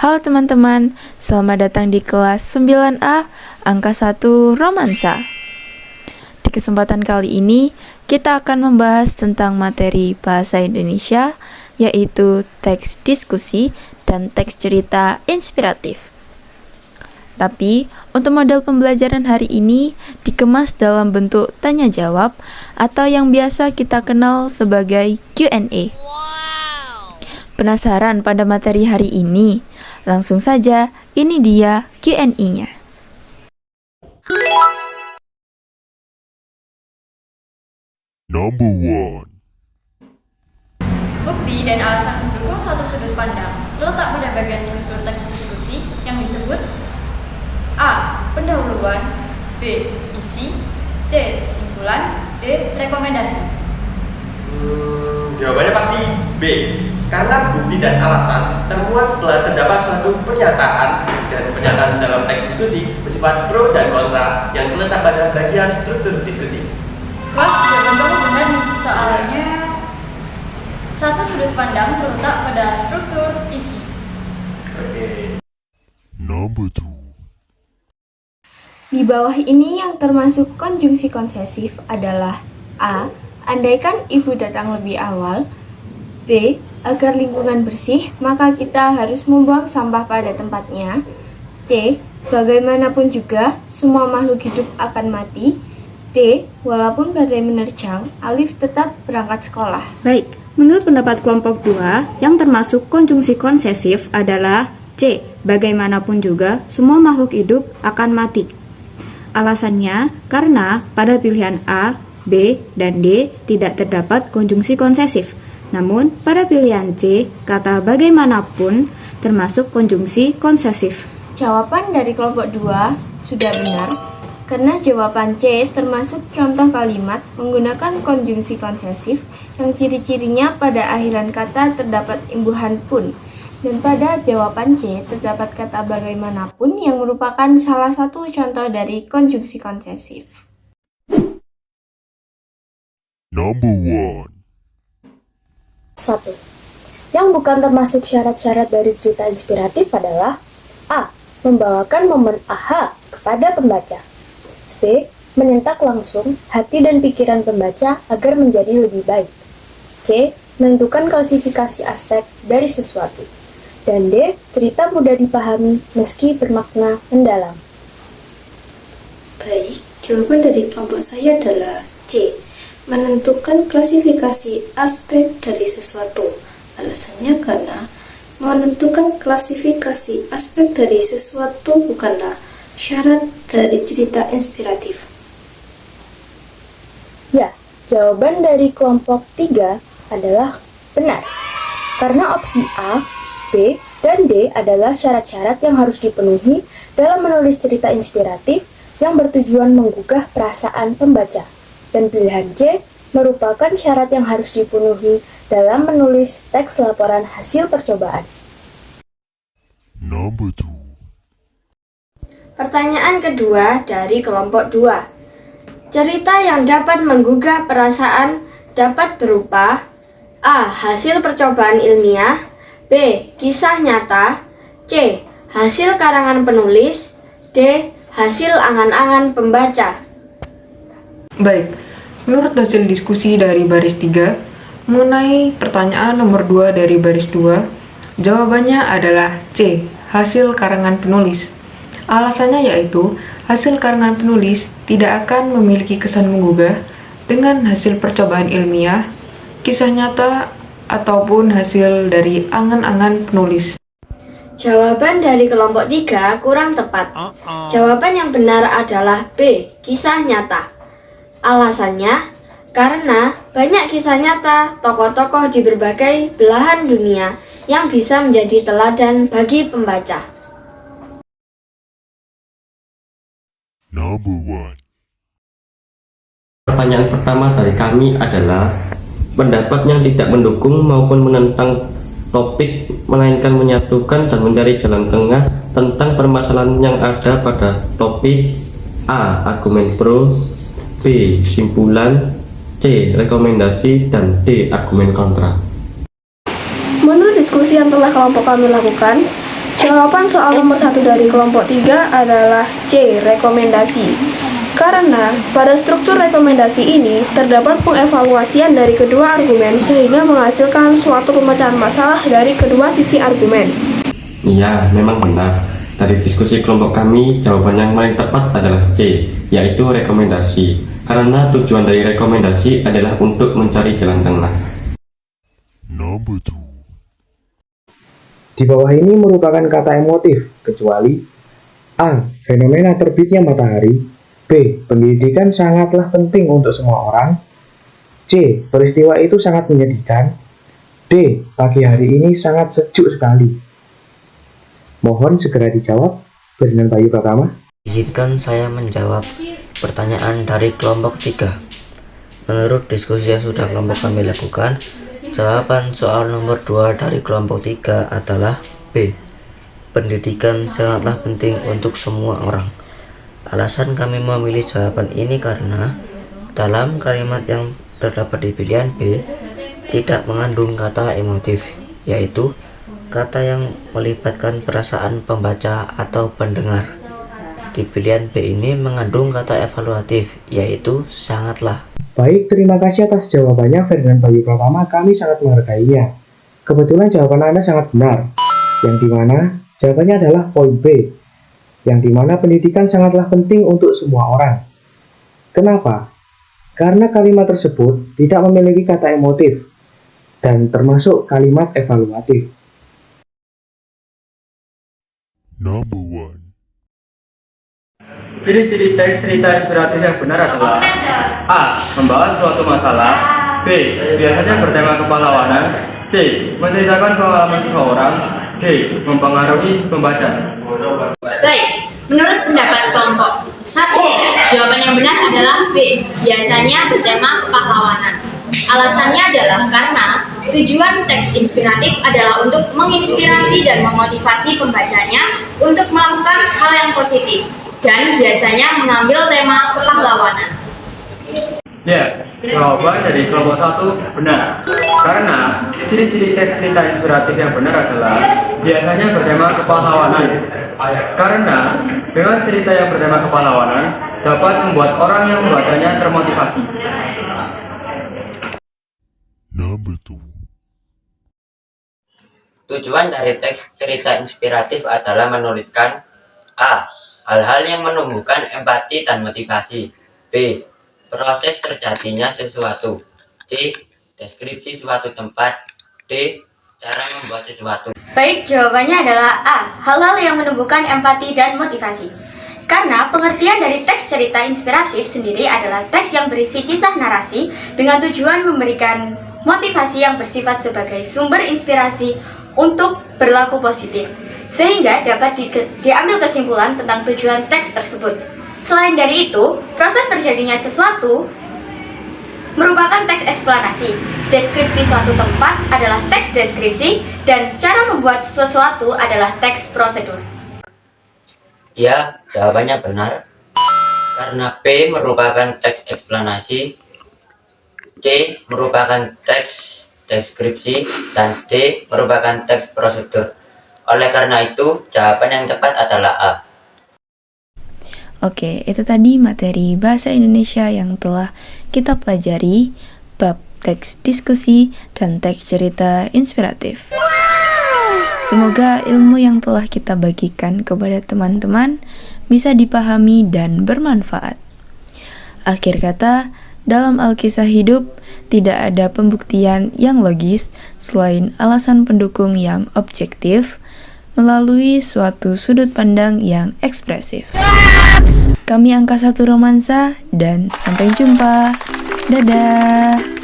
Halo teman-teman, selamat datang di kelas 9A, angka 1 Romansa. Di kesempatan kali ini, kita akan membahas tentang materi bahasa Indonesia, yaitu teks diskusi dan teks cerita inspiratif. Tapi, untuk model pembelajaran hari ini dikemas dalam bentuk tanya-jawab atau yang biasa kita kenal sebagai Q&A. Penasaran pada materi hari ini? Langsung saja, ini dia Q&A-nya. Number 1. Bukti dan alasan mendukung suatu sudut pandang terletak pada bagian struktur teks diskusi yang disebut A. Pendahuluan, B. Isi, C. Simpulan, D. Rekomendasi. Jawabannya pasti B. Karena bukti dan alasan termuat setelah terdapat suatu pernyataan dan pernyataan dalam teks diskusi bersifat pro dan kontra yang terletak pada bagian struktur diskusi. Wah, jawaban kamu benar nih. Soalnya satu sudut pandang terletak pada struktur isi. Oke. Number 2. Di bawah ini yang termasuk konjungsi konsesif adalah A. Andaikan ibu datang lebih awal. B. Agar lingkungan bersih, maka kita harus membuang sampah pada tempatnya. C. Bagaimanapun juga, semua makhluk hidup akan mati. D. Walaupun badai menerjang, Alif tetap berangkat sekolah. Baik, menurut pendapat kelompok 2, yang termasuk konjungsi konsesif adalah C. Bagaimanapun juga, semua makhluk hidup akan mati. Alasannya, karena pada pilihan A, B, dan D tidak terdapat konjungsi konsesif. Namun, pada pilihan C, kata bagaimanapun termasuk konjungsi konsesif. Jawaban dari kelompok 2 sudah benar, karena jawaban C termasuk contoh kalimat menggunakan konjungsi konsesif yang ciri-cirinya pada akhiran kata terdapat imbuhan pun. Dan pada jawaban C terdapat kata bagaimanapun yang merupakan salah satu contoh dari konjungsi konsesif. Number 1. 1. Yang bukan termasuk syarat-syarat dari cerita inspiratif adalah A. Membawakan momen aha kepada pembaca. B. Menyentak langsung hati dan pikiran pembaca agar menjadi lebih baik. C. Menentukan klasifikasi aspek dari sesuatu. Dan D. Cerita mudah dipahami meski bermakna mendalam. Baik, jawaban dari kelompok saya adalah C. Menentukan klasifikasi aspek dari sesuatu. Alasannya karena menentukan klasifikasi aspek dari sesuatu bukanlah syarat dari cerita inspiratif. Ya, jawaban dari kelompok 3 adalah benar. Karena opsi A, B, dan D adalah syarat-syarat yang harus dipenuhi dalam menulis cerita inspiratif yang bertujuan menggugah perasaan pembaca. Dan pilihan C merupakan syarat yang harus dipenuhi dalam menulis teks laporan hasil percobaan. Number 2. Pertanyaan kedua dari kelompok 2. Cerita yang dapat menggugah perasaan dapat berupa A. Hasil percobaan ilmiah, B. Kisah nyata, C. Hasil karangan penulis, D. Hasil angan-angan pembaca. Baik, menurut hasil diskusi dari baris 3 mengenai pertanyaan nomor 2 dari baris 2, jawabannya adalah C. Hasil karangan penulis. Alasannya yaitu hasil karangan penulis tidak akan memiliki kesan menggugah dengan hasil percobaan ilmiah, kisah nyata, ataupun hasil dari angan-angan penulis. Jawaban dari kelompok 3 kurang tepat. Jawaban yang benar adalah B. Kisah nyata. Alasannya, karena banyak kisah nyata tokoh-tokoh di berbagai belahan dunia yang bisa menjadi teladan bagi pembaca. Number 1. Pertanyaan pertama dari kami adalah pendapat yang tidak mendukung maupun menentang topik, melainkan menyatukan dan mencari jalan tengah tentang permasalahan yang ada pada topik. A. Argumen pro, B. Simpulan, C. Rekomendasi, dan D. Argumen kontra. Menurut diskusi yang telah kelompok kami lakukan, Jawaban soal nomor 1 dari kelompok 3 adalah C. Rekomendasi. Karena pada struktur rekomendasi ini terdapat pengevaluasian dari kedua argumen sehingga menghasilkan suatu pemecahan masalah dari kedua sisi argumen. Iya, memang benar. Dari diskusi kelompok kami, jawaban yang paling tepat adalah C, yaitu rekomendasi. Karena tujuan dari rekomendasi adalah untuk mencari jalan tengah. Number 2. Di bawah ini merupakan kata emotif, kecuali A. Fenomena terbitnya matahari. B. Pendidikan sangatlah penting untuk semua orang. C. Peristiwa itu sangat menyedihkan. D. Pagi hari ini sangat sejuk sekali. Mohon segera dijawab. Ferdinand Bayu Pratama. Izinkan saya menjawab pertanyaan dari kelompok 3. Menurut diskusi yang sudah kelompok kami lakukan, jawaban soal nomor 2 dari kelompok 3 adalah B. Pendidikan sangatlah penting untuk semua orang. Alasan kami memilih jawaban ini karena dalam kalimat yang terdapat di pilihan B tidak mengandung kata emotif, yaitu kata yang melibatkan perasaan pembaca atau pendengar. Di pilihan B ini mengandung kata evaluatif, yaitu sangatlah. Baik, terima kasih atas jawabannya Ferdinand Bayu Pratama, kami sangat menghargainya. Kebetulan jawaban Anda sangat benar, yang dimana jawabannya adalah poin B, yang dimana pendidikan sangatlah penting untuk semua orang. Kenapa? Karena kalimat tersebut tidak memiliki kata emotif, dan termasuk kalimat evaluatif. Number 1. Ciri-ciri teks cerita inspiratif yang benar adalah A. Membahas suatu masalah. B. Biasanya bertema kepahlawanan. C. Menceritakan pengalaman seseorang. D. Mempengaruhi pembaca. Baik, menurut pendapat kelompok 1, jawaban yang benar adalah B. Biasanya bertema kepahlawanan. Alasannya adalah karena tujuan teks inspiratif adalah untuk menginspirasi dan memotivasi pembacanya untuk melakukan hal yang positif dan biasanya mengambil tema kepahlawanan. Ya, jawaban dari kelompok 1 benar. Karena ciri-ciri teks cerita inspiratif yang benar adalah biasanya bertema kepahlawanan. Karena dengan cerita yang bertema kepahlawanan dapat membuat orang yang membacanya termotivasi. Number 2. Tujuan dari teks cerita inspiratif adalah menuliskan A. Hal-hal yang menumbuhkan empati dan motivasi. B. Proses terjadinya sesuatu. C. Deskripsi suatu tempat. D. Cara membuat sesuatu. Baik, jawabannya adalah A. Hal-hal yang menumbuhkan empati dan motivasi. Karena pengertian dari teks cerita inspiratif sendiri adalah teks yang berisi kisah narasi dengan tujuan memberikan motivasi yang bersifat sebagai sumber inspirasi untuk berlaku positif, sehingga dapat diambil kesimpulan tentang tujuan teks tersebut. Selain dari itu, proses terjadinya sesuatu merupakan teks eksplanasi. Deskripsi suatu tempat adalah teks deskripsi, dan cara membuat sesuatu adalah teks prosedur. Ya, jawabannya benar. Karena B merupakan teks eksplanasi, C merupakan teks deskripsi, dan D merupakan teks prosedur. Oleh karena itu, jawaban yang tepat adalah A. Oke, itu tadi materi bahasa Indonesia yang telah kita pelajari, bab teks diskusi dan teks cerita inspiratif. Semoga ilmu yang telah kita bagikan kepada teman-teman bisa dipahami dan bermanfaat. Akhir kata, dalam Alkisah hidup, tidak ada pembuktian yang logis selain alasan pendukung yang objektif melalui suatu sudut pandang yang ekspresif. Kami Angka 1 Romansa dan sampai jumpa. Dadah!